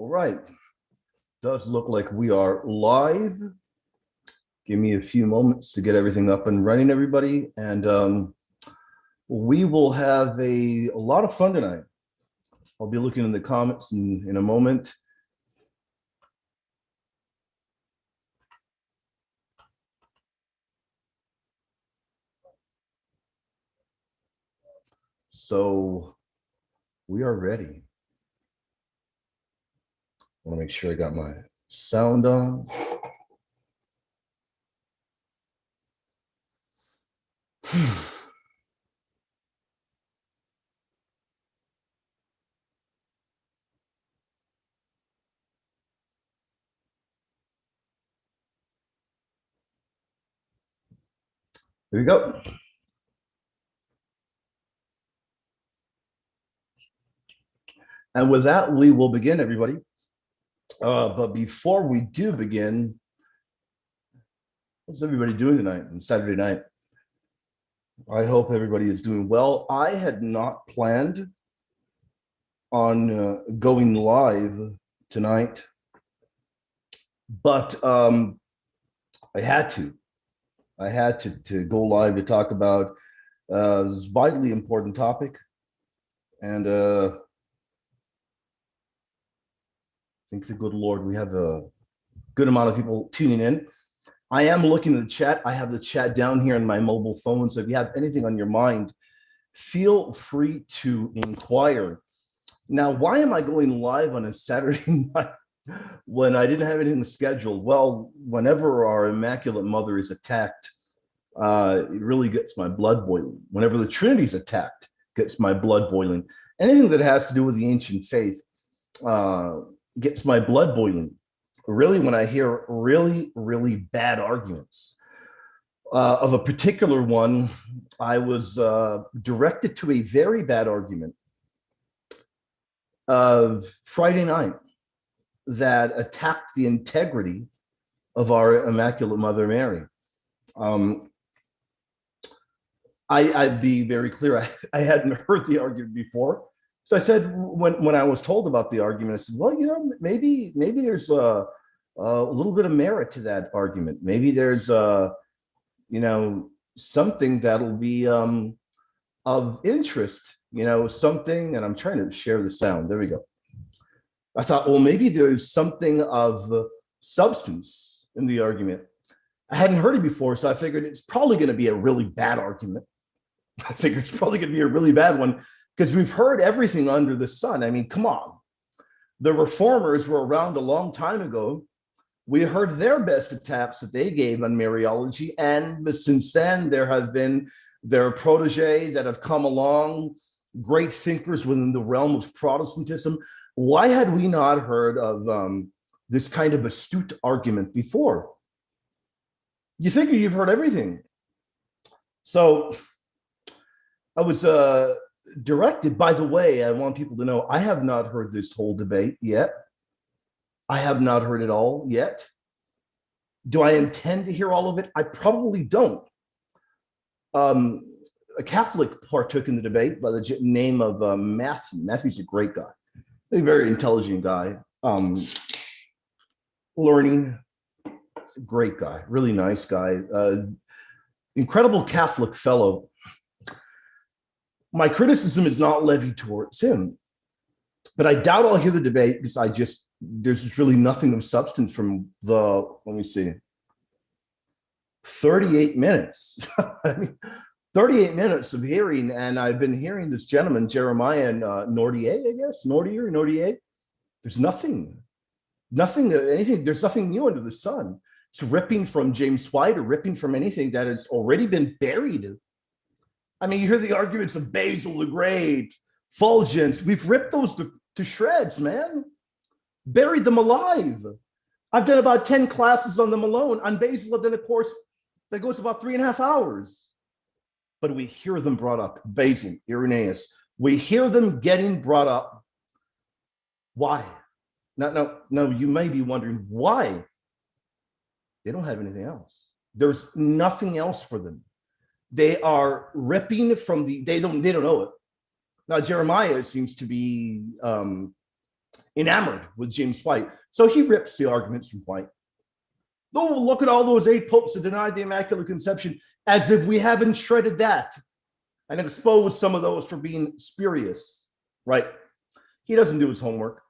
All right. Does look like we are live. Give me a few moments to get everything up and running, everybody. And we will have a lot of fun tonight. I'll be looking in the comments in a moment. So we are ready. I want to make sure I got my sound on. Here we go. And with that, we will begin, everybody. But before we do begin, what's everybody doing tonight on Saturday night? I hope everybody is doing well. I had not planned on going live tonight, but I had to. I had to go live to talk about this vitally important topic. And thank the good Lord, we have a good amount of people tuning in. I am looking at the chat. I have the chat down here on my mobile phone. So if you have anything on your mind, feel free to inquire. Now, why am I going live on a Saturday night when I didn't have anything scheduled? Well, whenever our Immaculate Mother is attacked, it really gets my blood boiling. Whenever the Trinity is attacked, gets my blood boiling. Anything that has to do with the ancient faith gets my blood boiling. Really, when I hear really, really bad arguments. Of a particular one, I was directed to a very bad argument of Friday night that attacked the integrity of our Immaculate Mother Mary. I'd be very clear, I hadn't heard the argument before. So I said, when I was told about the argument, I said, well, you know, maybe there's a little bit of merit to that argument. Maybe there's you know, something that'll be of interest, you know, something, and I'm trying to share the sound. There we go. I thought, well, maybe there's something of substance in the argument. I hadn't heard it before, so I figured it's probably going to be a really bad argument. I figured it's probably going to be a really bad one because we've heard everything under the sun. I mean, come on. The reformers were around a long time ago. We heard their best attacks that they gave on Mariology, and since then there have been their protege that have come along, great thinkers within the realm of Protestantism. Why had we not heard of this kind of astute argument before? You think you've heard everything. So I was directed, by the way, I want people to know, I have not heard this whole debate yet. I have not heard it all yet. Do I intend to hear all of it? I probably don't. A Catholic partook in the debate by the name of Matthew. Matthew's a great guy, a very intelligent guy, learning, great guy, really nice guy, incredible Catholic fellow. My criticism is not levied towards him, but I doubt I'll hear the debate because there's just really nothing of substance from the, let me see, 38 minutes. I mean, 38 minutes of hearing, and I've been hearing this gentleman, Jeremiah and Nordier, I guess, Nordier. There's nothing, anything, there's nothing new under the sun. It's ripping from James White or ripping from anything that has already been buried. I mean, you hear the arguments of Basil the Great, Fulgence. We've ripped those to shreds, man. Buried them alive. I've done about 10 classes on them alone. On Basil, I've done a course that goes about 3.5 hours. But we hear them brought up. Basil, Irenaeus. We hear them getting brought up. Why? No, you may be wondering why. They don't have anything else. There's nothing else for them. They are ripping from they don't know it. Now, Jeremiah seems to be enamored with James White. So he rips the arguments from White. Oh, look at all those 8 popes that denied the Immaculate Conception, as if we haven't shredded that and exposed some of those for being spurious, right? He doesn't do his homework,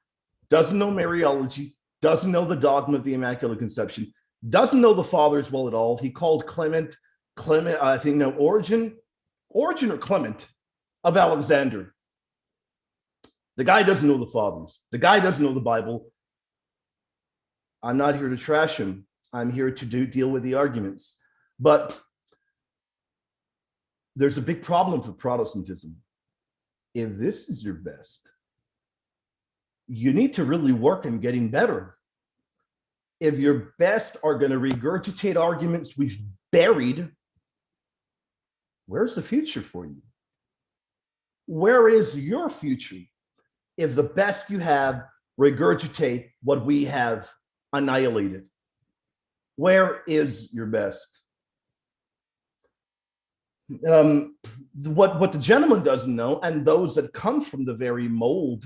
doesn't know Mariology, doesn't know the dogma of the Immaculate Conception, doesn't know the fathers well at all. He called Clement, I think, no, Origen or Clement of Alexander. The guy doesn't know the fathers. The guy doesn't know the Bible. I'm not here to trash him. I'm here to deal with the arguments. But there's a big problem for Protestantism. If this is your best, you need to really work on getting better. If your best are going to regurgitate arguments we've buried, where's the future for you? Where is your future if the best you have regurgitate what we have annihilated? Where is your best? What the gentleman doesn't know, and those that come from the very mold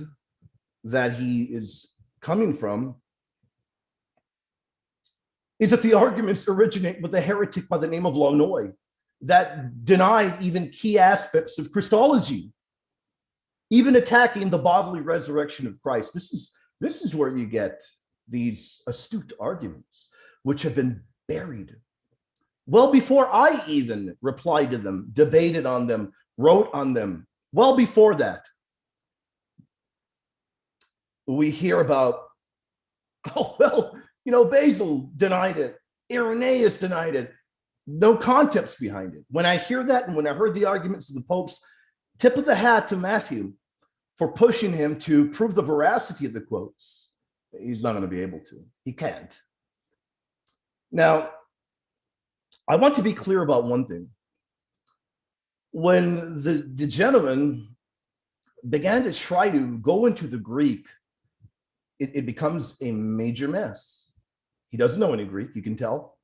that he is coming from, is that the arguments originate with a heretic by the name of Launoy that denied even key aspects of Christology, even attacking the bodily resurrection of Christ. This is where you get these astute arguments, which have been buried well before I even replied to them, debated on them, wrote on them. Well before that, we hear about, oh, well, Basil denied it. Irenaeus denied it. No context behind it. When I hear that, and when I heard the arguments of the popes, tip of the hat to Matthew for pushing him to prove the veracity of the quotes. He's not going to be able to. He can't. Now, I want to be clear about one thing. When the gentleman began to try to go into the Greek, it becomes a major mess. He doesn't know any Greek, you can tell.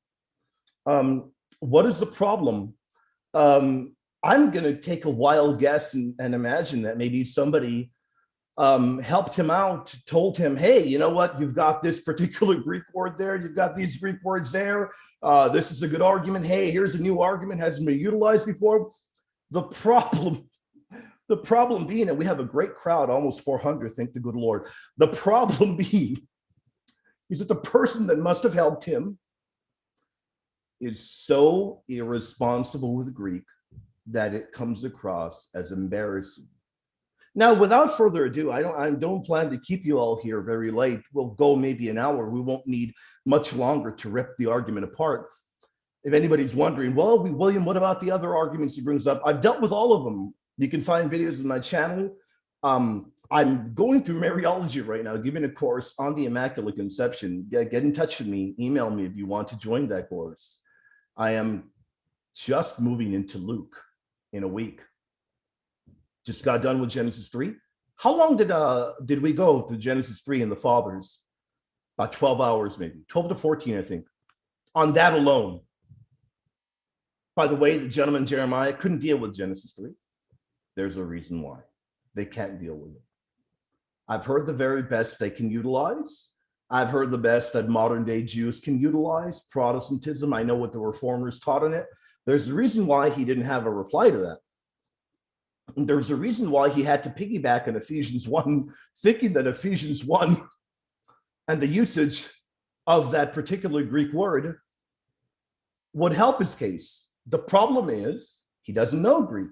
What is the problem? I'm going to take a wild guess and imagine that maybe somebody helped him out, told him, hey, you know what? You've got this particular Greek word there. You've got these Greek words there. This is a good argument. Hey, here's a new argument. Hasn't been utilized before. The problem being that we have a great crowd, almost 400, thank the good Lord. The problem being is that the person that must have helped him is so irresponsible with Greek that it comes across as embarrassing. Now, without further ado, I don't plan to keep you all here very late. We'll go maybe an hour. We won't need much longer to rip the argument apart. If anybody's wondering, well, William, what about the other arguments he brings up? I've dealt with all of them. You can find videos on my channel. I'm going through Mariology right now, giving a course on the Immaculate Conception. Get in touch with me. Email me if you want to join that course. I am just moving into Luke in a week. Just got done with Genesis 3. How long did we go through Genesis 3 and the Fathers? About 12 hours, maybe 12 to 14, I think, on that alone. By the way, the gentleman Jeremiah couldn't deal with Genesis 3. There's a reason why. They can't deal with it. I've heard the very best they can utilize. I've heard the best that modern day Jews can utilize. Protestantism, I know what the reformers taught on it. There's a reason why he didn't have a reply to that. There's a reason why he had to piggyback on Ephesians 1, thinking that Ephesians 1 and the usage of that particular Greek word would help his case. The problem is he doesn't know Greek.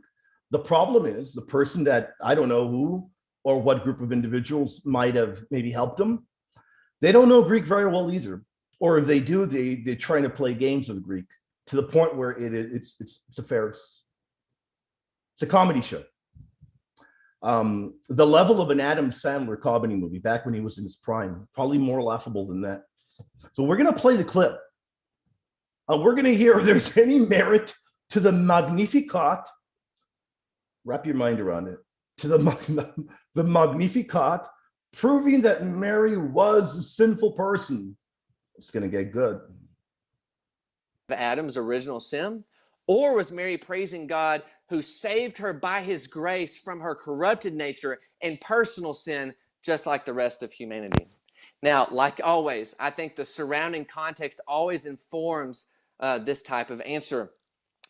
The problem is the person that, I don't know who or what group of individuals might have maybe helped him, they don't know Greek very well either. Or if they do, they're trying to play games with Greek to the point where it's a farce. It's a comedy show. The level of an Adam Sandler comedy movie back when he was in his prime, probably more laughable than that. So we're going to play the clip. We're going to hear if there's any merit to the Magnificat. Wrap your mind around it. To the Magnificat, proving that Mary was a sinful person. It's going to get good. Adam's original sin? Or was Mary praising God who saved her by his grace from her corrupted nature and personal sin just like the rest of humanity. Now, like always, I think the surrounding context always informs this type of answer.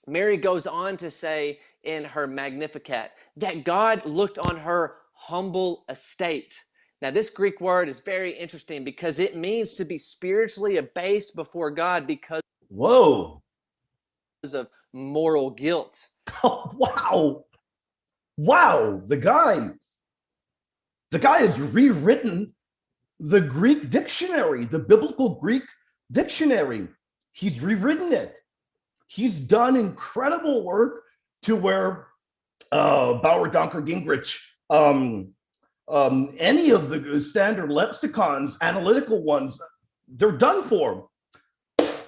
Mary goes on to say in her Magnificat that God looked on her humble estate. Now, this Greek word is very interesting because it means to be spiritually abased before God because Whoa. of moral guilt. Oh, wow. Wow. The guy has rewritten the Greek dictionary, the biblical Greek dictionary. He's rewritten it. He's done incredible work to where Bauer, Donker, Gingrich, any of the standard lexicons, analytical ones, they're done for.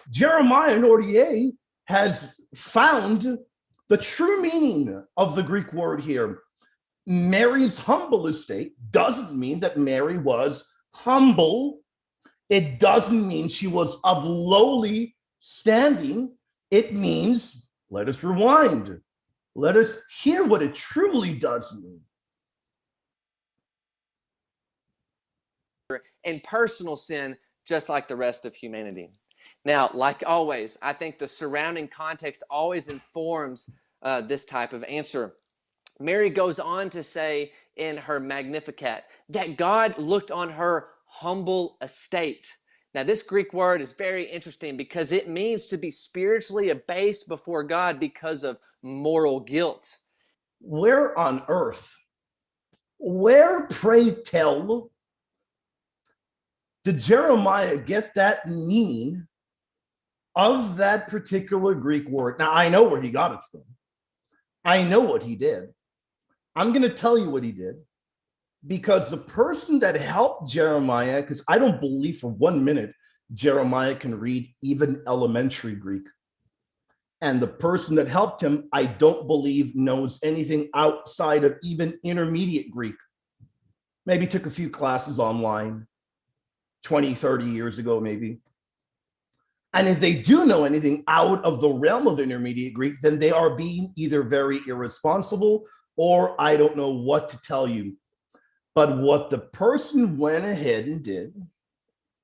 Jeremiah Nordier has found the true meaning of the Greek word here. Mary's humble estate doesn't mean that Mary was humble. It doesn't mean she was of lowly standing. It means, let us rewind. Let us hear what it truly does mean. And personal sin, just like the rest of humanity. Now, like always, I think the surrounding context always informs this type of answer. Mary goes on to say in her Magnificat that God looked on her humble estate. Now, this Greek word is very interesting because it means to be spiritually abased before God because of moral guilt. Where on earth, where, pray tell, did Jeremiah get that meaning of that particular Greek word? Now, I know where he got it from. I know what he did. I'm going to tell you what he did, because the person that helped Jeremiah, because I don't believe for 1 minute Jeremiah can read even elementary Greek. And the person that helped him, I don't believe knows anything outside of even intermediate Greek. Maybe took a few classes online 20, 30 years ago, maybe. And if they do know anything out of the realm of intermediate Greek, then they are being either very irresponsible or I don't know what to tell you. But what the person went ahead and did,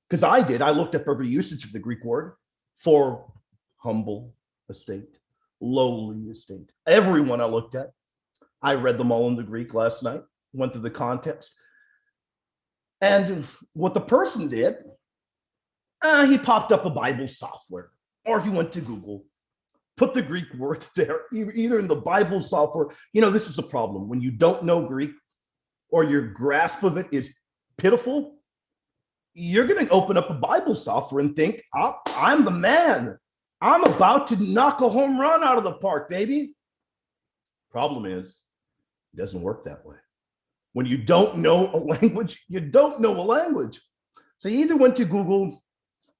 because I looked up every usage of the Greek word for humble estate, lowly estate. Everyone I looked at, I read them all in the Greek last night, went through the context. And what the person did, he popped up a Bible software, or he went to Google, put the Greek word there, either in the Bible software. You know, this is a problem. When you don't know Greek or your grasp of it is pitiful, you're going to open up a Bible software and think, oh, I'm the man. I'm about to knock a home run out of the park, baby. Problem is, it doesn't work that way. When you don't know a language, you don't know a language. So you either went to Google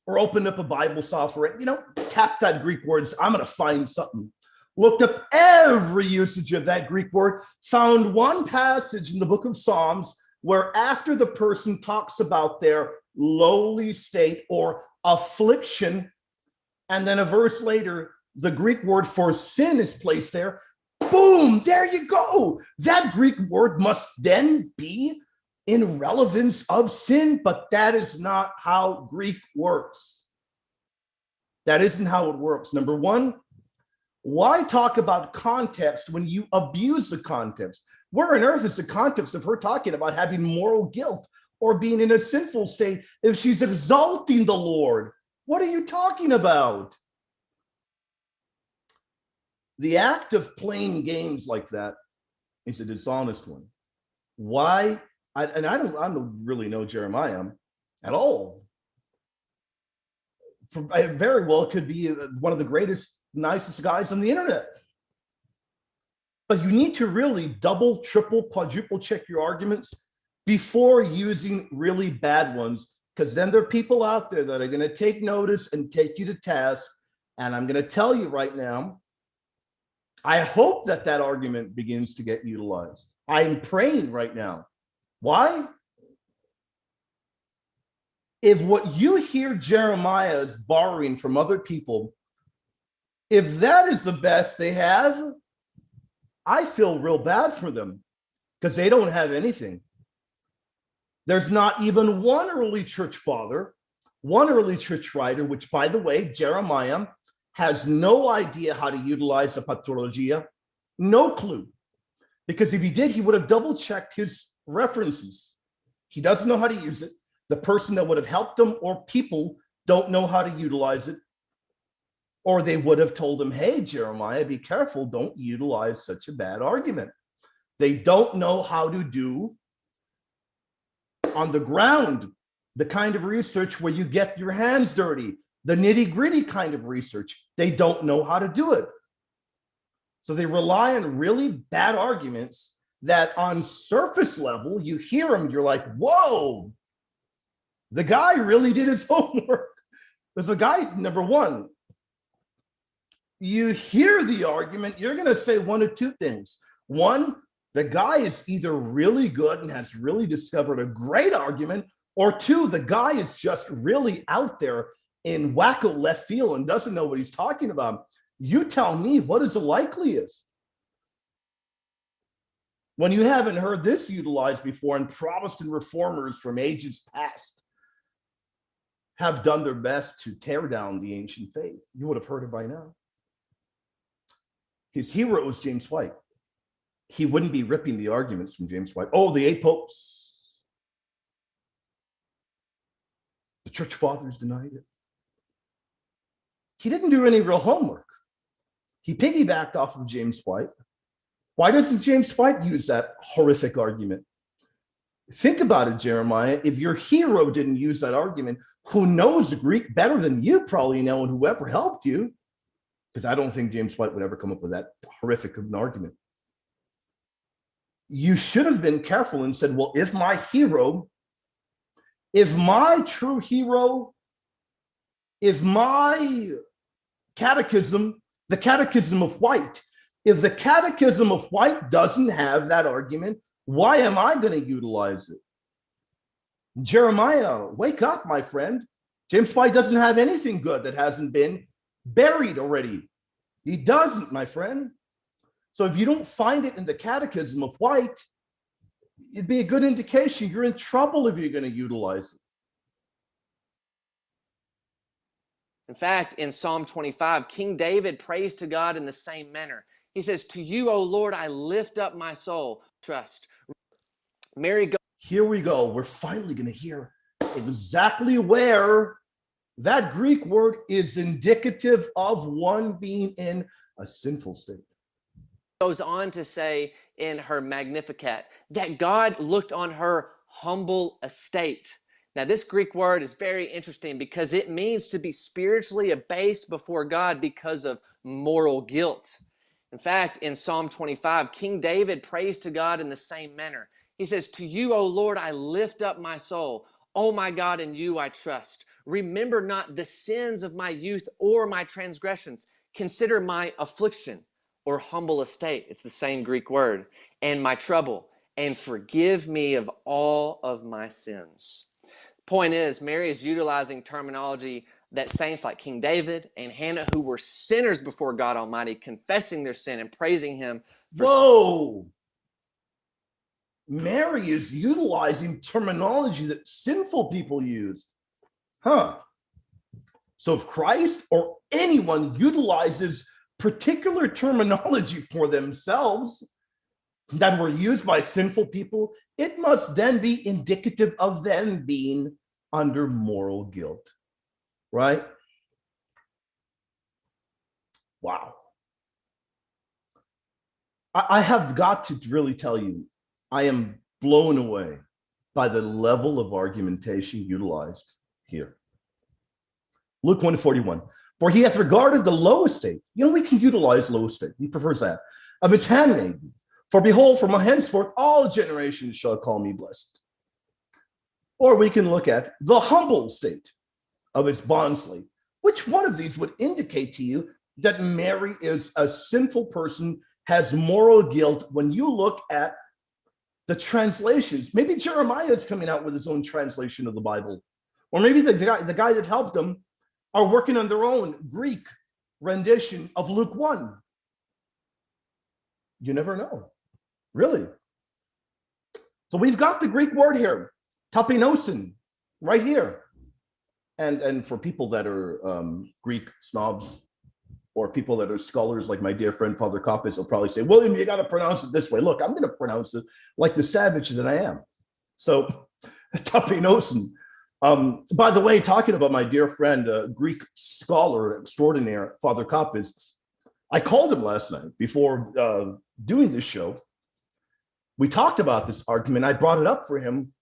or opened up a Bible software and, tap that Greek word. I'm going to find something. Looked up every usage of that Greek word, found one passage in the book of Psalms where after the person talks about their lowly state or affliction, and then a verse later, the Greek word for sin is placed there. Boom, there you go. That Greek word must then be in relevance of sin, but that is not how Greek works. That isn't how it works. Number one, why talk about context when you abuse the context? Where on earth is the context of her talking about having moral guilt or being in a sinful state if she's exalting the Lord? What are you talking about? The act of playing games like that is a dishonest one. Why? I don't really know Jeremiah at all. I very well could be one of the greatest, nicest guys on the internet. But you need to really double, triple, quadruple check your arguments before using really bad ones, because then there are people out there that are going to take notice and take you to task. And I'm going to tell you right now, I hope that argument begins to get utilized. I'm praying right now. Why? If what you hear Jeremiah is borrowing from other people, if that is the best they have, I feel real bad for them because they don't have anything. There's not even one early church father, one early church writer, which, by the way, Jeremiah has no idea how to utilize the patrologia, no clue. Because if he did, he would have double checked his references. He doesn't know how to use it. The person that would have helped him or people don't know how to utilize it. Or they would have told him, hey, Jeremiah, be careful. Don't utilize such a bad argument. They don't know how to do on the ground the kind of research where you get your hands dirty, the nitty-gritty kind of research. They don't know how to do it. So they rely on really bad arguments that on surface level, you hear them, you're like, whoa, the guy really did his homework. Because the guy, number one, you hear the argument, you're going to say one of two things. One, the guy is either really good and has really discovered a great argument, or two, the guy is just really out there in wacko left field and doesn't know what he's talking about. You tell me, what is the likeliest? When you haven't heard this utilized before, and Protestant reformers from ages past have done their best to tear down the ancient faith, you would have heard it by now. His hero was James White. He wouldn't be ripping the arguments from James White. Oh, the 8 popes. The church fathers denied it. He didn't do any real homework. He piggybacked off of James White. Why doesn't James White use that horrific argument? Think about it, Jeremiah. If your hero didn't use that argument, who knows Greek better than you probably know, and whoever helped you? Because I don't think James White would ever come up with that horrific of an argument. You should have been careful and said, well, if my true hero, if my catechism, the catechism of White, if the catechism of White doesn't have that argument, why am I going to utilize it? Jeremiah, wake up, my friend. James White doesn't have anything good that hasn't been buried already. He doesn't, my friend. So if you don't find it in the catechism of White, it'd be a good indication you're in trouble if you're going to utilize it. In fact, in Psalm 25, King David prays to God in the same manner. He says, to you, O Lord, I lift up my soul. Trust. Mary, here we go. We're finally going to hear exactly where that Greek word is indicative of one being in a sinful state. Goes on to say in her Magnificat that God looked on her humble estate. Now, this Greek word is very interesting because it means to be spiritually abased before God because of moral guilt. In fact, in Psalm 25, King David prays to God in the same manner. He says, to you, O Lord, I lift up my soul. O my God, in you I trust. Remember not the sins of my youth or my transgressions. Consider my affliction or humble estate. It's the same Greek word. And my trouble. And forgive me of all of my sins. Point is, Mary is utilizing terminology that saints like King David and Hannah, who were sinners before God Almighty, confessing their sin and praising him. Whoa! Mary is utilizing terminology that sinful people used. Huh. So if Christ or anyone utilizes particular terminology for themselves that were used by sinful people, it must then be indicative of them being under moral guilt, right? Wow. I have got to really tell you, I am blown away by the level of argumentation utilized here. Luke 1:41. For he hath regarded the low estate. You know, we can utilize low estate. He prefers that. Of his handmaiden. For behold, from henceforth all generations shall call me blessed. Or we can look at the humble state of his bondslave. Which one of these would indicate to you that Mary is a sinful person, has moral guilt when you look at the translations? Maybe Jeremiah is coming out with his own translation of the Bible. Or maybe the guy that helped him are working on their own Greek rendition of Luke 1. You never know, really. So we've got the Greek word here. tapinosin, right here. And for people that are Greek snobs or people that are scholars like my dear friend Father Kappas will probably say, William, you got to pronounce it this way. Look, I'm going to pronounce it like the savage that I am. So tapinosin. By the way, talking about my dear friend, Greek scholar extraordinaire, Father Kappas, I called him last night before doing this show. We talked about this argument. I brought it up for him.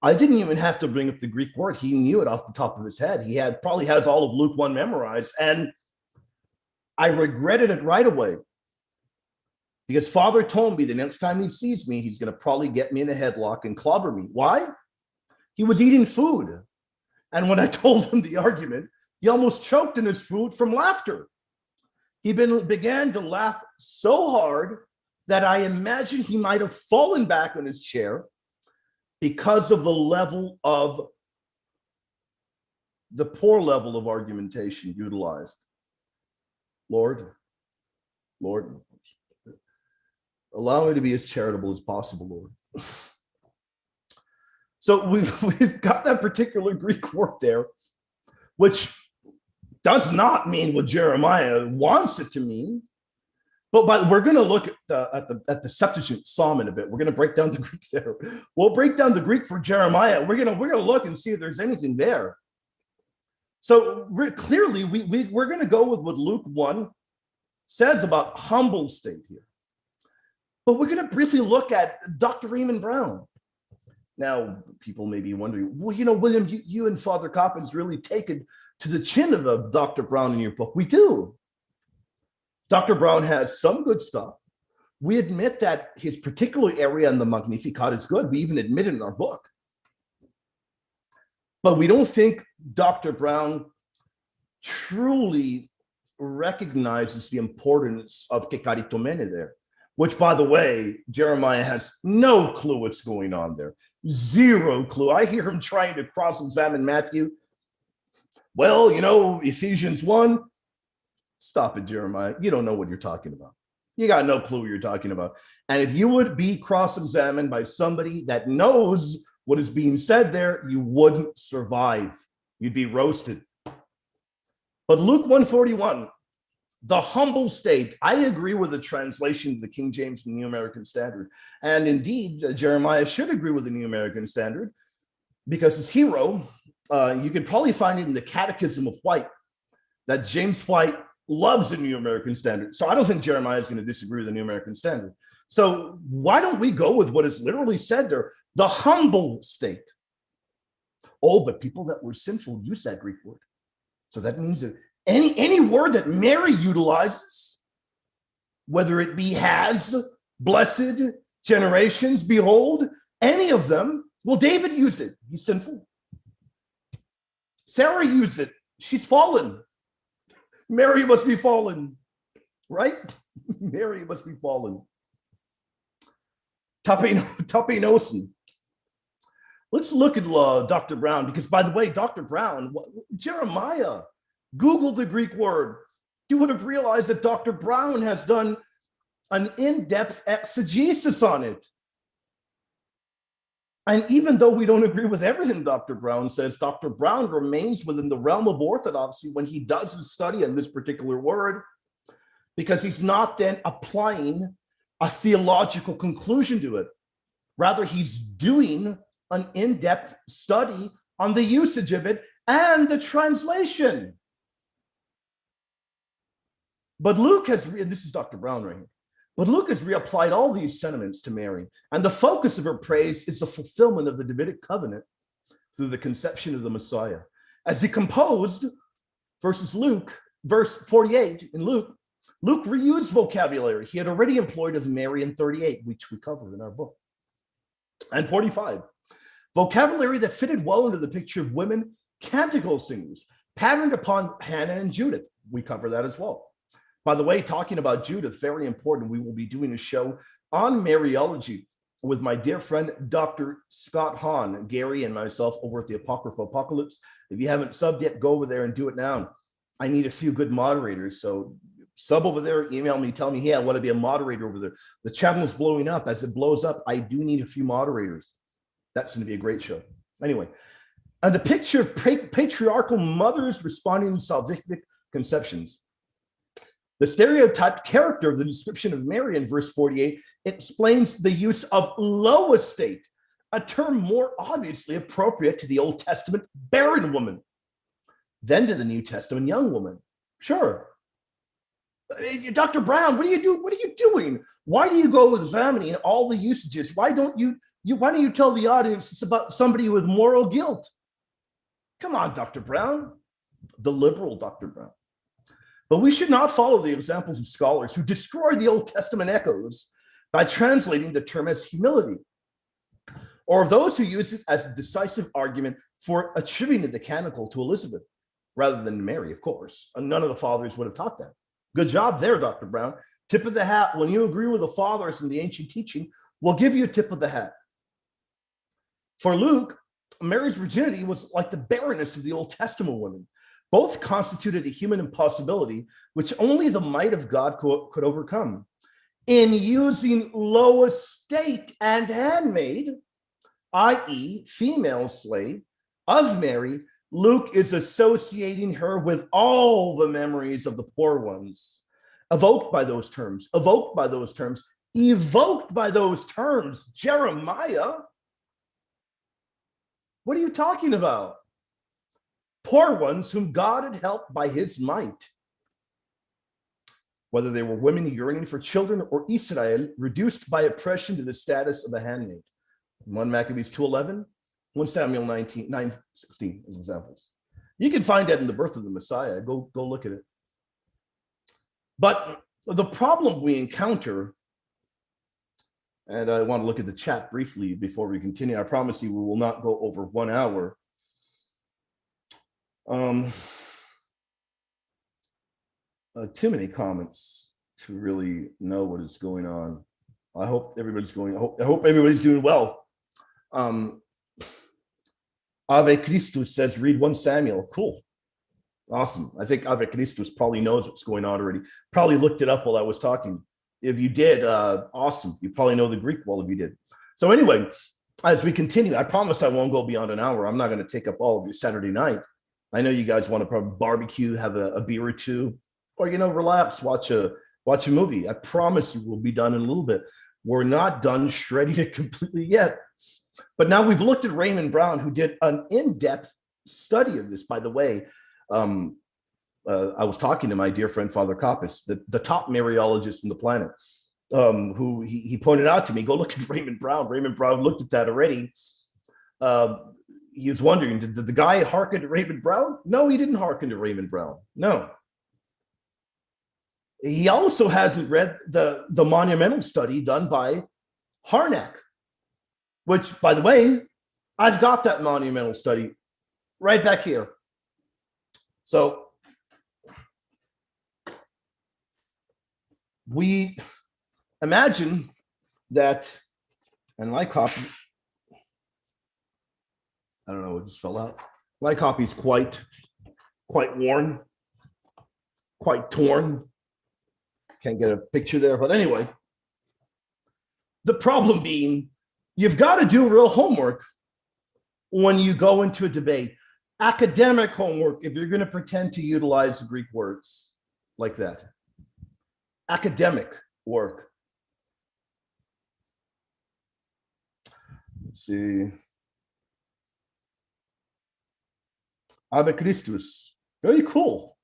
I didn't even have to bring up the Greek word. He knew it off the top of his head. He probably has all of Luke 1 memorized. And I regretted it right away because Father told me the next time he sees me, he's going to probably get me in a headlock and clobber me. Why? He was eating food. And when I told him the argument, he almost choked in his food from laughter. He began to laugh so hard that I imagine he might have fallen back on his chair because of the poor level of argumentation utilized. Lord, allow me to be as charitable as possible, Lord. So we've got that particular Greek word there, which does not mean what Jeremiah wants it to mean. But we're going to look at the Septuagint Psalm in a bit. We're going to break down the Greek there. We'll break down the Greek for Jeremiah. We're going to look and see if there's anything there. So clearly, we're going to go with what Luke 1 says about humble state here. But we're going to briefly look at Dr. Raymond Brown. Now, people may be wondering, well, William, you and Father Coppins really taken to the chin of Dr. Brown in your book. We do. Dr. Brown has some good stuff. We admit that his particular area in the Magnificat is good. We even admit it in our book. But we don't think Dr. Brown truly recognizes the importance of kekaritomene there, which, by the way, Jeremiah has no clue what's going on there. Zero clue. I hear him trying to cross-examine Matthew. Well, Ephesians 1. Stop it, Jeremiah. You don't know what you're talking about. You got no clue what you're talking about. And if you would be cross-examined by somebody that knows what is being said there, you wouldn't survive. You'd be roasted. But Luke 141, the humble state, I agree with the translation of the King James and the New American Standard. And indeed, Jeremiah should agree with the New American Standard because his hero, you can probably find it in the Catechism of White, that James White loves the New American Standard. So I don't think Jeremiah is going to disagree with the New American Standard. So why don't we go with what is literally said there, the humble state? Oh, but people that were sinful use that Greek word. So that means that any word that Mary utilizes, whether it be has, blessed, generations, behold, any of them, well, David used it. He's sinful. Sarah used it. She's fallen. Mary must be fallen, right? Mary must be fallen. Tapinosin. Let's look at Dr. Brown, because by the way, Dr. Brown, Jeremiah, Google the Greek word. You would have realized that Dr. Brown has done an in-depth exegesis on it. And even though we don't agree with everything Dr. Brown says, Dr. Brown remains within the realm of orthodoxy when he does his study on this particular word, because he's not then applying a theological conclusion to it. Rather, he's doing an in-depth study on the usage of it and the translation. But Luke has, and this is Dr. Brown right here, but Luke has reapplied all these sentiments to Mary. And the focus of her praise is the fulfillment of the Davidic covenant through the conception of the Messiah. As he composed verse 48 in Luke, Luke reused vocabulary he had already employed of Mary in 38, which we covered in our book, and 45. Vocabulary that fitted well into the picture of women canticle singers, patterned upon Hannah and Judith. We cover that as well. By the way, talking about Judith, very important, we will be doing a show on Mariology with my dear friend, Dr. Scott Hahn, Gary, and myself over at the Apocrypha Apocalypse. If you haven't subbed yet, go over there and do it now. I need a few good moderators. So sub over there, email me, tell me, hey, I want to be a moderator over there. The channel is blowing up. As it blows up, I do need a few moderators. That's going to be a great show. Anyway, and the picture of patriarchal mothers responding to salvific conceptions. The stereotyped character of the description of Mary in verse 48 explains the use of low estate, a term more obviously appropriate to the Old Testament barren woman than to the New Testament young woman. Sure. Dr. Brown, what are you doing? Why do you go examining all the usages? Why don't you tell the audience it's about somebody with moral guilt? Come on, Dr. Brown, the liberal Dr. Brown. But we should not follow the examples of scholars who destroy the Old Testament echoes by translating the term as humility, or of those who use it as a decisive argument for attributing the canonical to Elizabeth rather than to Mary, of course. And none of the fathers would have taught that. Good job there, Dr. Brown. Tip of the hat. When you agree with the fathers in the ancient teaching, we'll give you a tip of the hat. For Luke, Mary's virginity was like the barrenness of the Old Testament women. Both constituted a human impossibility, which only the might of God could overcome. In using low estate and handmaid, i.e., female slave, of Mary, Luke is associating her with all the memories of the poor ones, evoked by those terms. Jeremiah, what are you talking about? Poor ones whom God had helped by his might. Whether they were women yearning for children or Israel reduced by oppression to the status of a handmaid. 1 Maccabees 2:11, 1 Samuel 9:16 as examples. You can find that in the birth of the Messiah. Go look at it. But the problem we encounter, and I want to look at the chat briefly before we continue. I promise you we will not go over 1 hour. Too many comments to really know what is going on. I hope everybody's doing well. Ave Christus says, read 1 Samuel. Cool. Awesome. I think Ave Christus probably knows what's going on already. Probably looked it up while I was talking. If you did, awesome. You probably know the Greek well if you did. So anyway, as we continue, I promise I won't go beyond an hour. I'm not going to take up all of your Saturday night. I know you guys want to probably barbecue, have a beer or two, or, relax, watch a movie. I promise you we'll be done in a little bit. We're not done shredding it completely yet. But now we've looked at Raymond Brown, who did an in-depth study of this. By the way, I was talking to my dear friend, Father Kappas, the top Mariologist on the planet, who he pointed out to me, go look at Raymond Brown. Raymond Brown looked at that already. He was wondering, did the guy hearken to Raymond Brown? No, he didn't hearken to Raymond Brown. No. He also hasn't read the monumental study done by Harnack, which, by the way, I've got that monumental study right back here. So we imagine that, and my copy, I don't know, it just fell out. My copy is quite worn, quite torn. Can't get a picture there, but anyway, the problem being, you've got to do real homework when you go into a debate. Academic homework, if you're going to pretend to utilize Greek words like that. Academic work. Let's see. Ave Christus. Very cool.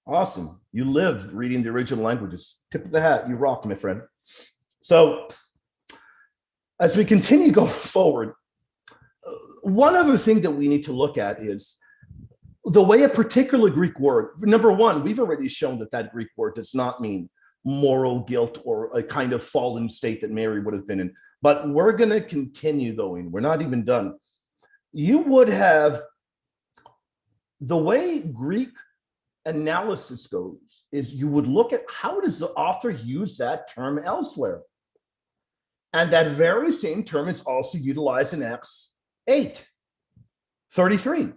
Awesome. You live reading the original languages. Tip of the hat. You rock, my friend. So, as we continue going forward, one other thing that we need to look at is the way a particular Greek word, number one, we've already shown that Greek word does not mean moral guilt or a kind of fallen state that Mary would have been in. But we're going to continue going. We're not even done. You would have, the way Greek analysis goes is you would look at how does the author use that term elsewhere. And that very same term is also utilized in Acts 8:33.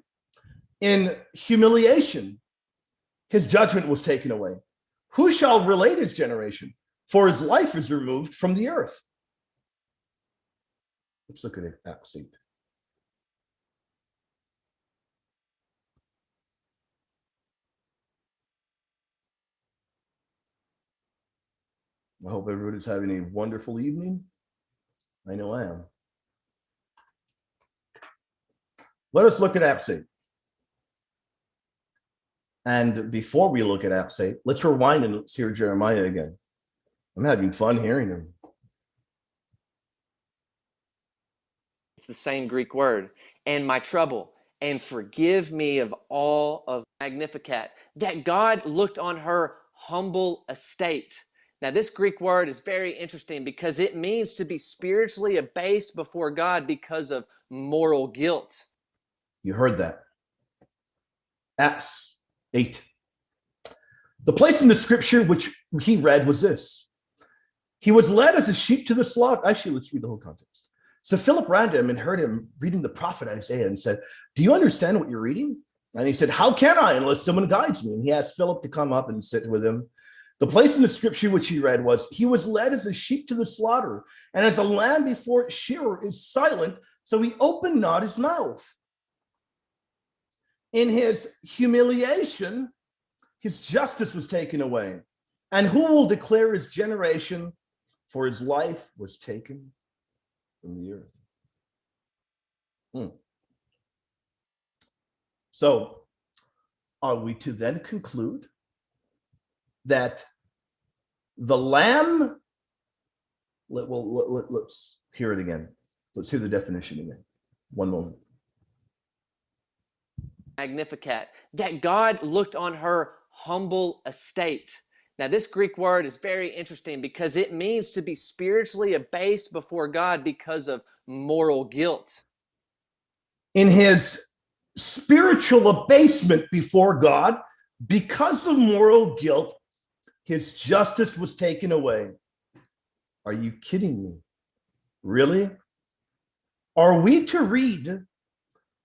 In humiliation, his judgment was taken away. Who shall relate his generation? For his life is removed from the earth. Let's look at it, Acts 8. I hope everybody's having a wonderful evening. I know I am. Let us look at Acts 8. And before we look at Acts 8, let's rewind and let's hear Jeremiah again. I'm having fun hearing him. It's the same Greek word. And my trouble, and forgive me of all of Magnificat, that God looked on her humble estate. Now, this Greek word is very interesting because it means to be spiritually abased before God because of moral guilt. You heard that. Acts 8. The place in the scripture which he read was this. He was led as a sheep to the slaughter. Actually, let's read the whole context. So Philip ran to him and heard him reading the prophet Isaiah and said, do you understand what you're reading? And he said, how can I unless someone guides me? And he asked Philip to come up and sit with him. The place in the scripture which he read was, he was led as a sheep to the slaughter, and as a lamb before its shearer is silent, so he opened not his mouth. In his humiliation, his justice was taken away. And who will declare his generation? For his life was taken from the earth. So, are we to then conclude that the lamb, let's hear it again. Let's hear the definition again. One moment. Magnificat, that God looked on her humble estate. Now, this Greek word is very interesting because it means to be spiritually abased before God because of moral guilt. In his spiritual abasement before God, because of moral guilt, his justice was taken away. Are you kidding me? Really? Are we to read?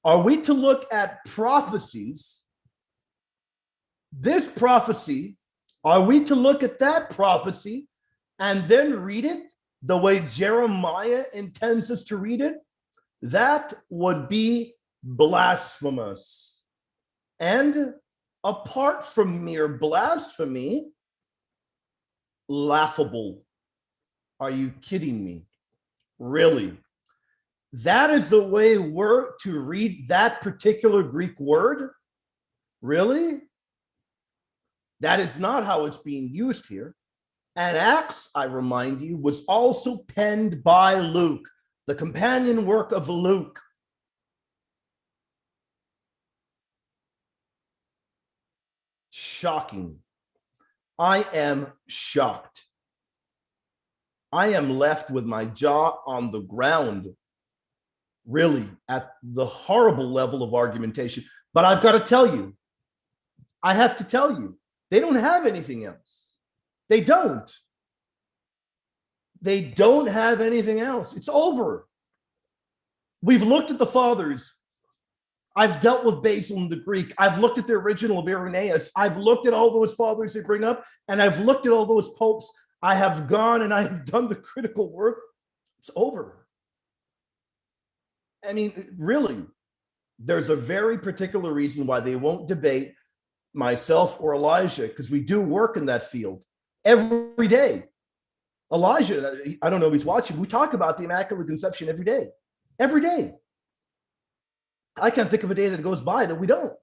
Are we to look at prophecies? This prophecy, are we to look at that prophecy and then read it the way Jeremiah intends us to read it? That would be blasphemous. And apart from mere blasphemy, laughable. Are you kidding me? Really? That is the way we're to read that particular Greek word? Really? That is not how it's being used here. And Acts, I remind you, was also penned by Luke, the companion work of Luke. Shocking. I am shocked. I am left with my jaw on the ground, really, at the horrible level of argumentation. But I've got to tell you, I have to tell you, they don't have anything else. They don't. They don't have anything else. It's over. We've looked at the fathers. I've dealt with Basil in the Greek. I've looked at the original of Irenaeus. I've looked at all those fathers they bring up, and I've looked at all those popes. I have gone and I have done the critical work. It's over. I mean, really, there's a very particular reason why they won't debate myself or Elijah, because we do work in that field every day. Elijah, I don't know if he's watching, we talk about the Immaculate Conception every day. Every day. I can't think of a day that goes by that we don't.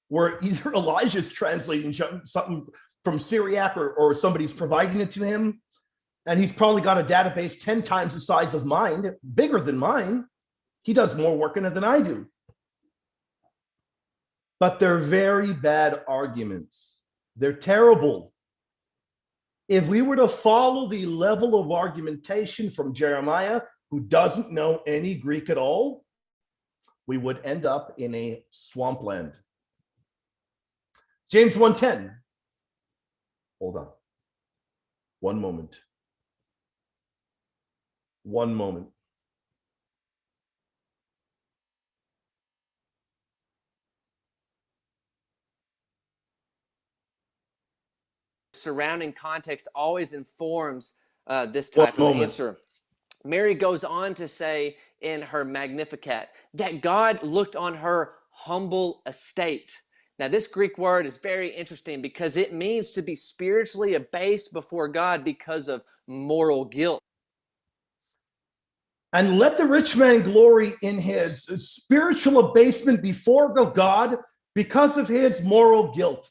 Where either Elijah's translating something from Syriac or somebody's providing it to him, and he's probably got a database 10 times the size of mine, bigger than mine. He does more work in it than I do. But they're very bad arguments. They're terrible. If we were to follow the level of argumentation from Jeremiah, who doesn't know any Greek at all, we would end up in a swampland. James 1:10. Hold on. One moment. One moment. Surrounding context always informs this type of answer. Mary goes on to say in her Magnificat that God looked on her humble estate. Now, this Greek word is very interesting because it means to be spiritually abased before God because of moral guilt. And let the rich man glory in his spiritual abasement before God because of his moral guilt.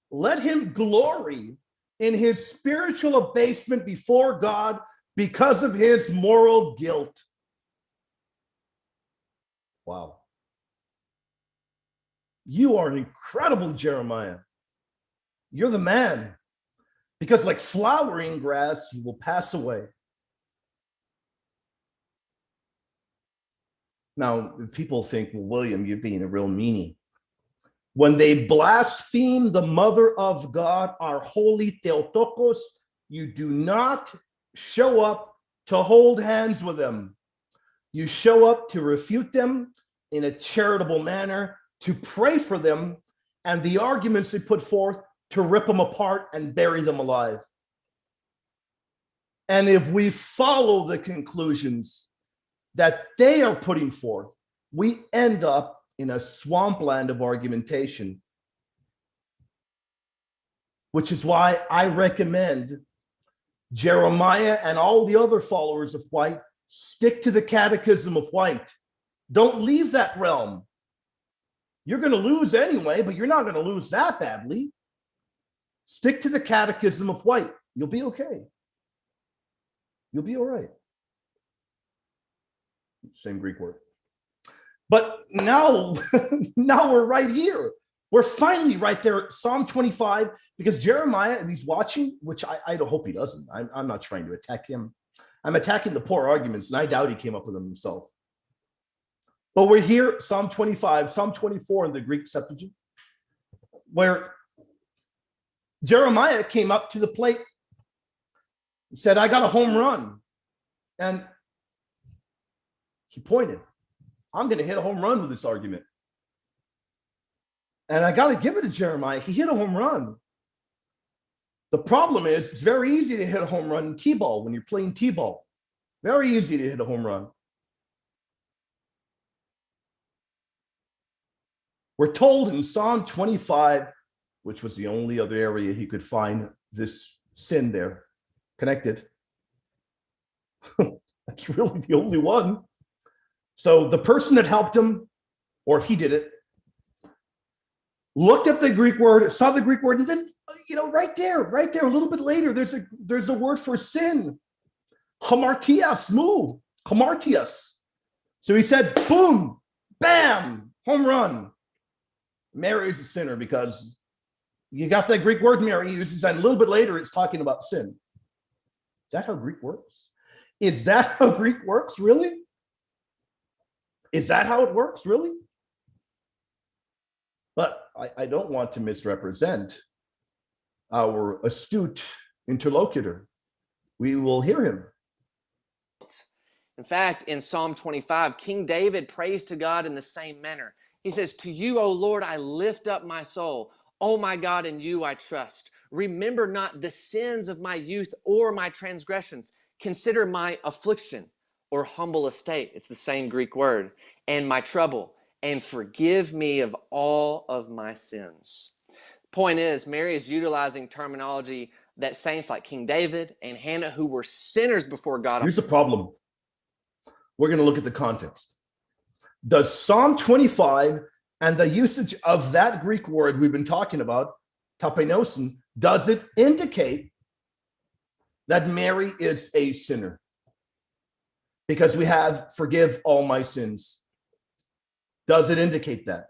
Let him glory in his spiritual abasement before God because of his moral guilt. Wow. You are incredible, Jeremiah. You're the man. Because like flowering grass, you will pass away. Now, people think, well, William, you're being a real meanie. When they blaspheme the mother of God, our holy Theotokos, you do not show up to hold hands with them. You show up to refute them in a charitable manner, to pray for them, and the arguments they put forth to rip them apart and bury them alive. And if we follow the conclusions that they are putting forth, we end up in a swampland of argumentation, which is why I recommend Jeremiah and all the other followers of White stick to the Catechism of White. Don't leave that realm. You're going to lose anyway, but you're not going to lose that badly. Stick to the Catechism of White. You'll be okay. You'll be all right. Same Greek word. But now, now we're right here. We're finally right there at Psalm 25, because Jeremiah, if he's watching, which I don't hope he doesn't. I'm not trying to attack him. I'm attacking the poor arguments, and I doubt he came up with them himself. But we're here, Psalm 25, Psalm 24 in the Greek Septuagint, where Jeremiah came up to the plate and said, I got a home run. And he pointed. I'm going to hit a home run with this argument. And I got to give it to Jeremiah. He hit a home run. The problem is, it's very easy to hit a home run in T-ball when you're playing T-ball. Very easy to hit a home run. We're told in Psalm 25, which was the only other area he could find this sin there connected. That's really the only one. So the person that helped him, or if he did it, looked up the Greek word, saw the Greek word, and then, right there, a little bit later, there's a word for sin. Hamartias, mu, hamartias. So he said, boom, bam, home run. Mary is a sinner because you got that Greek word Mary uses, and a little bit later, it's talking about sin. Is that how Greek works? Is that how Greek works, really? Is that how it works, really? But I don't want to misrepresent our astute interlocutor. We will hear him. In fact, in Psalm 25, King David prays to God in the same manner. He says, to you, O Lord, I lift up my soul. O my God, in you I trust. Remember not the sins of my youth or my transgressions. Consider my affliction or humble estate. It's the same Greek word. And my trouble. And forgive me of all of my sins. Point is, Mary is utilizing terminology that saints like King David and Hannah, who were sinners before God. Here's the problem. We're going to look at the context. Does Psalm 25 and the usage of that Greek word we've been talking about, tapenosin, does it indicate that Mary is a sinner? Because we have forgive all my sins. Does it indicate that?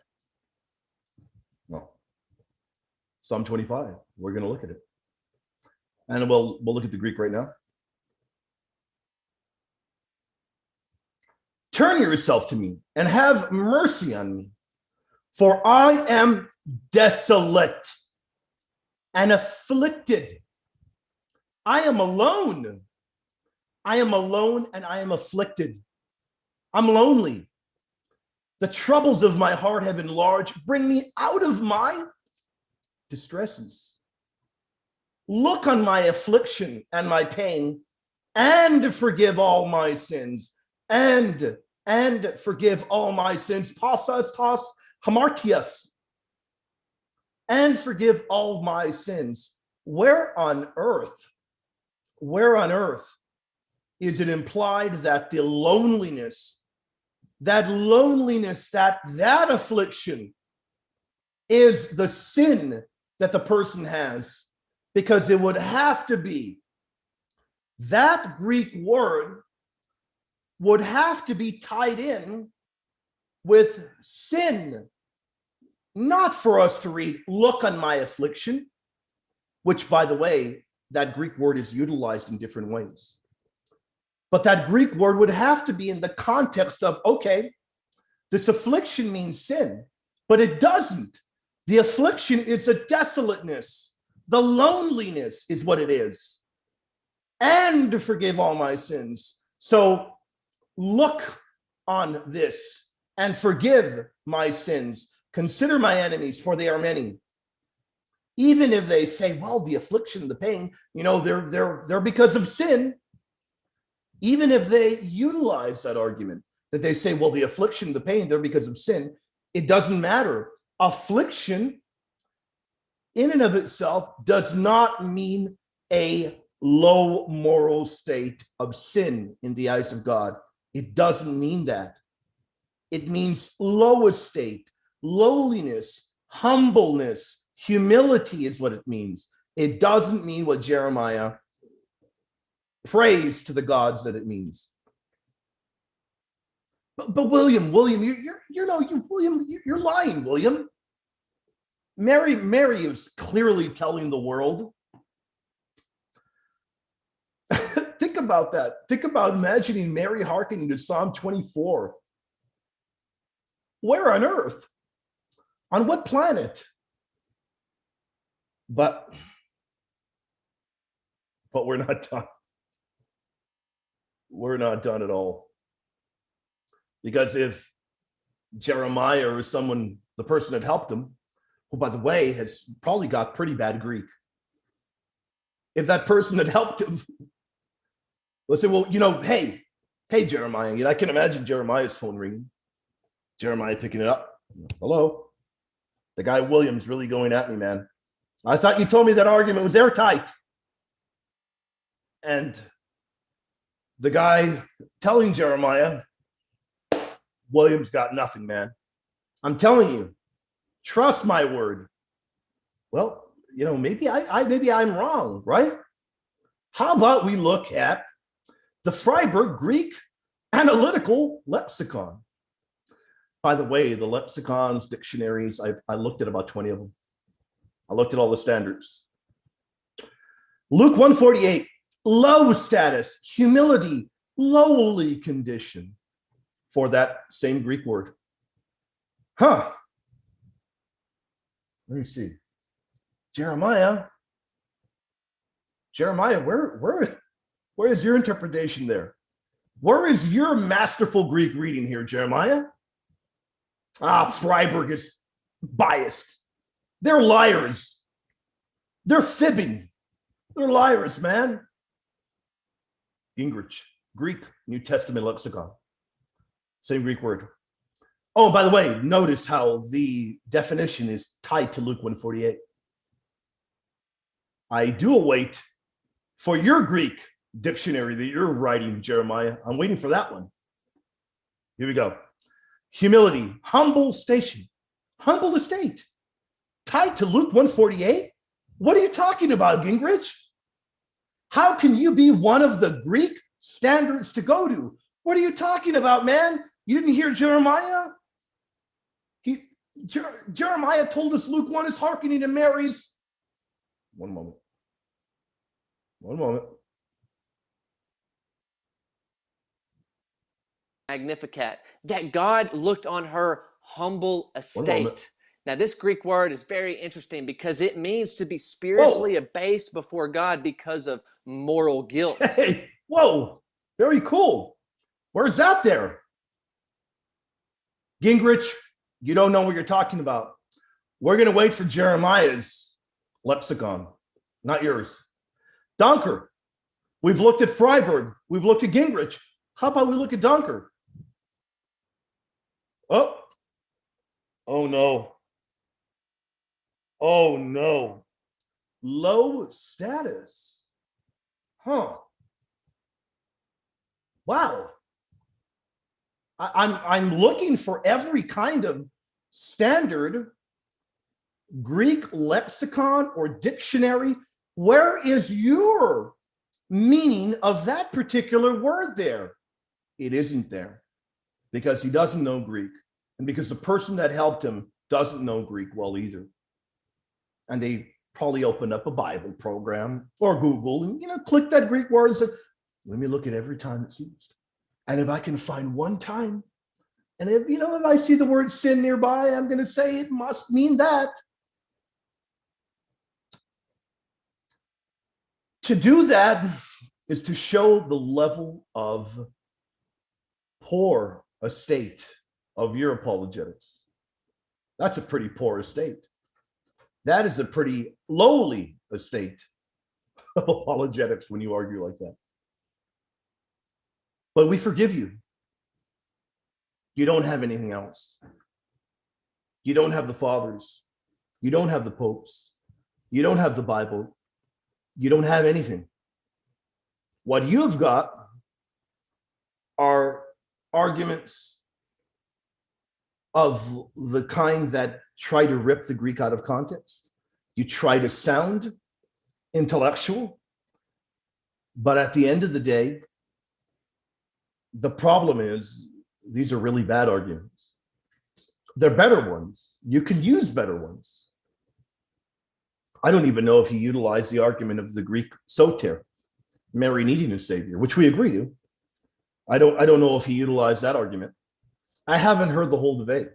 No. Psalm 25. We're going to look at it. And we'll look at the Greek right now. Turn yourself to me and have mercy on me, for I am desolate and afflicted. I am alone. I am alone and I am afflicted. I'm lonely. The troubles of my heart have enlarged. Bring me out of my distresses. Look on my affliction and my pain, and forgive all my sins, and forgive all my sins. Pasas tas hamartias. and forgive all my sins. Where on earth is it implied that the loneliness, that affliction is the sin that the person has? Because it would have to be, that Greek word would have to be tied in with sin, not for us to read, look on my affliction, which, by the way, that Greek word is utilized in different ways. But that Greek word would have to be in the context of, okay, this affliction means sin, but it doesn't. The affliction is a desolateness. The loneliness is what it is. And to forgive all my sins. So look on this and forgive my sins. Consider my enemies, for they are many. Even if they say, well, the affliction, the pain, they're because of sin. Even if they utilize that argument, that they say, well, the affliction, the pain, they're because of sin, it doesn't matter. Affliction in and of itself does not mean a low moral state of sin in the eyes of God. It doesn't mean that. It means low estate, lowliness, humbleness, humility is what it means. It doesn't mean what Jeremiah prays to the gods that it means. But William, you're lying, William. Mary is clearly telling the world. Think about that. Think about imagining Mary hearkening to Psalm 24. Where on earth? On what planet? But we're not done. We're not done at all. Because if Jeremiah or someone, the person that helped him, who, by the way, has probably got pretty bad Greek, if that person had helped him, let's say, well, hey, Jeremiah, I can imagine Jeremiah's phone ringing. Jeremiah picking it up. Hello. The guy William's really going at me, man. I thought you told me that argument was airtight. And the guy telling Jeremiah, William's got nothing, man. I'm telling you, trust my word. Well, maybe I'm wrong, right? How about we look at the Freiburg Greek Analytical Lexicon? By the way, the lexicons, dictionaries, I looked at about 20 of them. I looked at all the standards. Luke 148, low status, humility, lowly condition, for that same Greek word. Let me see. Jeremiah, where is your interpretation there? Where is your masterful Greek reading here, Jeremiah? Freiburg is biased. They're liars. They're fibbing. They're liars, man. Gingrich, Greek New Testament lexicon. Same Greek word. Oh, by the way, notice how the definition is tied to Luke 148. I do await for your Greek dictionary that you're writing, Jeremiah. I'm waiting for that one. Here we go. Humility, humble station, humble estate. Tied to Luke 148? What are you talking about, Gingrich? How can you be one of the Greek standards to go to? What are you talking about, man? You didn't hear Jeremiah? Jeremiah told us Luke 1 is hearkening to Mary's. One moment. Magnificat, that God looked on her humble estate. Now, this Greek word is very interesting because it means to be spiritually abased before God because of moral guilt. Hey, whoa, very cool. Where's that there? Gingrich, you don't know what you're talking about. We're going to wait for Jeremiah's lexicon, not yours. Donker, we've looked at Freiburg. We've looked at Gingrich. How about we look at Donker? Oh no. Oh no. Low status. Huh. Wow. I'm looking for every kind of standard Greek lexicon or dictionary. Where is your meaning of that particular word there? It isn't there because he doesn't know Greek and because the person that helped him doesn't know Greek well either. And they probably opened up a Bible program or Google and, click that Greek word and said, let me look at every time it's used. And if I can find one time, and if I see the word sin nearby, I'm going to say it must mean that. To do that is to show the level of poor estate of your apologetics. That's a pretty poor estate. That is a pretty lowly estate of apologetics when you argue like that. But we forgive you. You don't have anything else. You don't have the fathers. You don't have the popes. You don't have the Bible. You don't have anything. What you have got are arguments of the kind that try to rip the Greek out of context. You try to sound intellectual, but at the end of the day, the problem is these are really bad arguments. They're better ones. You can use better ones. I don't even know if he utilized the argument of the Greek soter, Mary needing a savior, which we agree to. I don't know if he utilized that argument. I haven't heard the whole debate.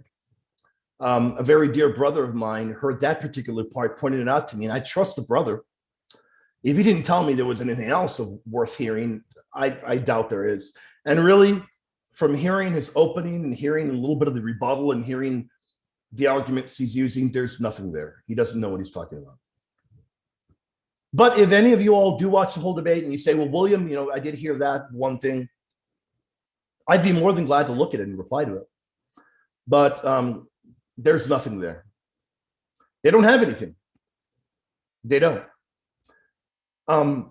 A very dear brother of mine heard that particular part, pointed it out to me, and I trust the brother. If he didn't tell me there was anything else worth hearing, I doubt there is. And really, from hearing his opening and hearing a little bit of the rebuttal and hearing the arguments he's using, there's nothing there. He doesn't know what he's talking about. But if any of you all do watch the whole debate and you say, well, William, I did hear that one thing, I'd be more than glad to look at it and reply to it. But there's nothing there. They don't have anything. They don't. And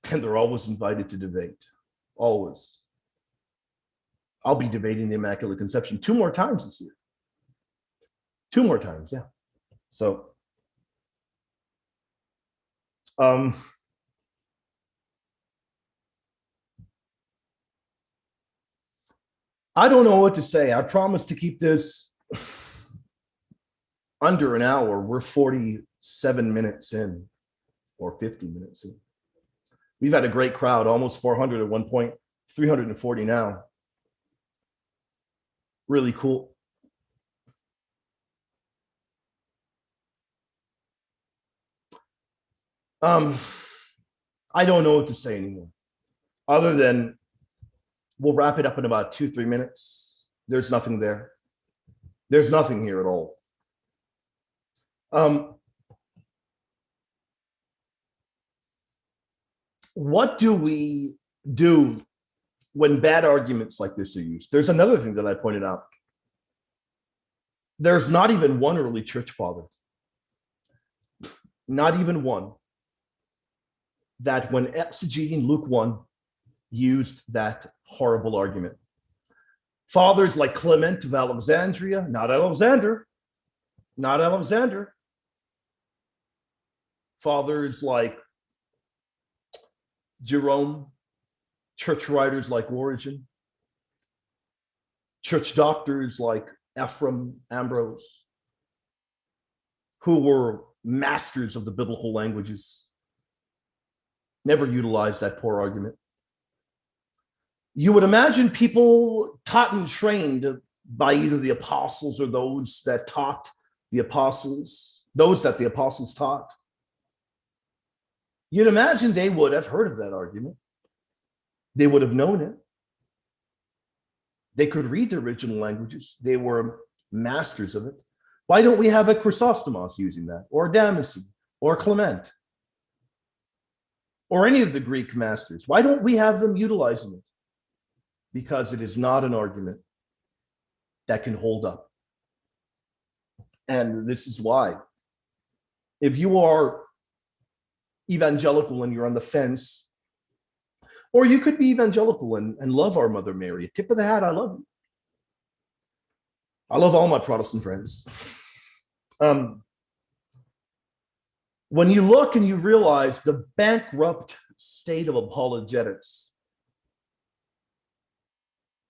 they're always invited to debate. Always. I'll be debating the Immaculate Conception 2 more times this year. 2 more times, yeah. So, I don't know what to say. I promise to keep this under an hour. We're 47 minutes in, or 50 minutes in. We've had a great crowd, almost 400 at one point, 340 now. Really cool. I don't know what to say anymore, other than we'll wrap it up in about 2-3 minutes. There's nothing there. There's nothing here at all. What do we do when bad arguments like this are used? There's another thing that I pointed out. There's not even one early church father, not even one, that when exegeting Luke 1 used that horrible argument. Fathers like Clement of Alexandria, not Alexander. Fathers like Jerome, church writers like Origen, church doctors like Ephraim, Ambrose, who were masters of the biblical languages, never utilized that poor argument. You would imagine people taught and trained by either the apostles or those that taught the apostles, those that the apostles taught. You'd imagine they would have heard of that argument. They would have known it. They could read the original languages. They were masters of it. Why don't we have a Chrysostomos using that, or Damascene, or Clement, or any of the Greek masters? Why don't we have them utilizing it? Because it is not an argument that can hold up. And this is why if you are evangelical and you're on the fence, or you could be evangelical and love our Mother Mary. Tip of the hat, I love you. I love all my Protestant friends. When you look and you realize the bankrupt state of apologetics,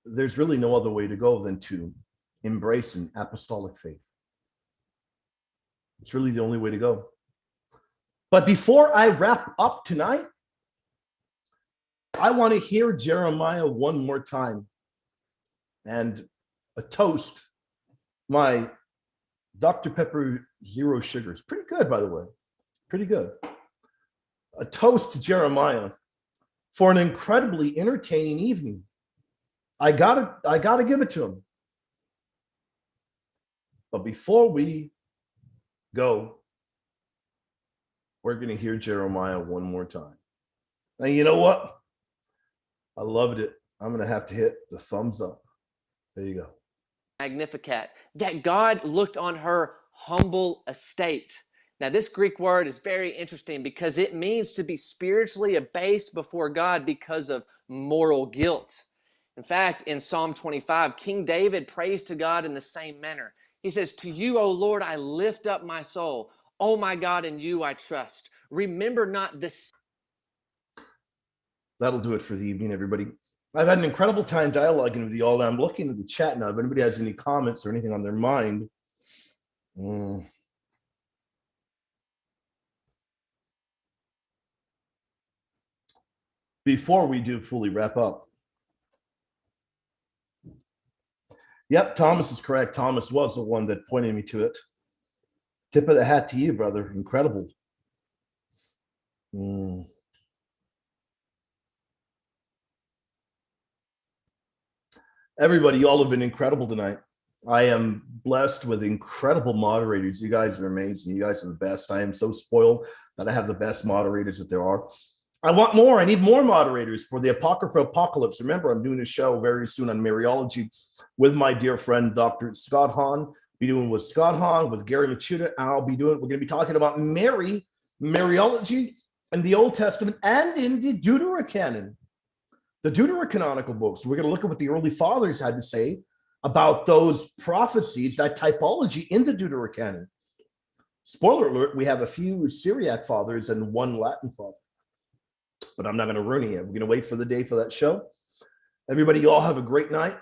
there's really no other way to go than to embrace an apostolic faith. It's really the only way to go. But before I wrap up tonight, I want to hear Jeremiah one more time and a toast. My Dr. Pepper Zero Sugar is pretty good, by the way. Pretty good. A toast to Jeremiah for an incredibly entertaining evening. I gotta give it to him. But before we go, we're going to hear Jeremiah one more time. And you know what? I loved it. I'm going to have to hit the thumbs up. There you go. Magnificat, that God looked on her humble estate. Now, this Greek word is very interesting because it means to be spiritually abased before God because of moral guilt. In fact, in Psalm 25, King David prays to God in the same manner. He says, "To you, O Lord, I lift up my soul. Oh my God, in you I trust. Remember not this." That'll do it for the evening, everybody. I've had an incredible time dialoguing with you all. I'm looking at the chat now. If anybody has any comments or anything on their mind. Before we do fully wrap up. Yep, Thomas is correct. Thomas was the one that pointed me to it. Tip of the hat to you, brother. Incredible. Everybody, you all have been incredible tonight. I am blessed with incredible moderators. You guys are amazing. You guys are the best. I am so spoiled that I have the best moderators that there are. I want more. I need more moderators for the Apocrypha Apocalypse. Remember, I'm doing a show very soon on Mariology with my dear friend, Dr. Scott Hahn. Be doing with Scott Hahn, with Gary Machuda. We're going to be talking about Mary, Mariology, and the Old Testament, and in the Deuterocanon, the Deuterocanonical books. We're going to look at what the early fathers had to say about those prophecies, that typology in the Deuterocanon. Spoiler alert, we have a few Syriac fathers and one Latin father. But I'm not going to ruin it yet. We're going to wait for the day for that show. Everybody, you all have a great night.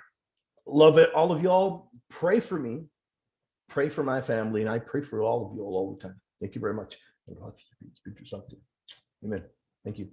Love it. All of y'all, pray for me. Pray for my family. And I pray for all of you all the time. Thank you very much. Amen. Thank you.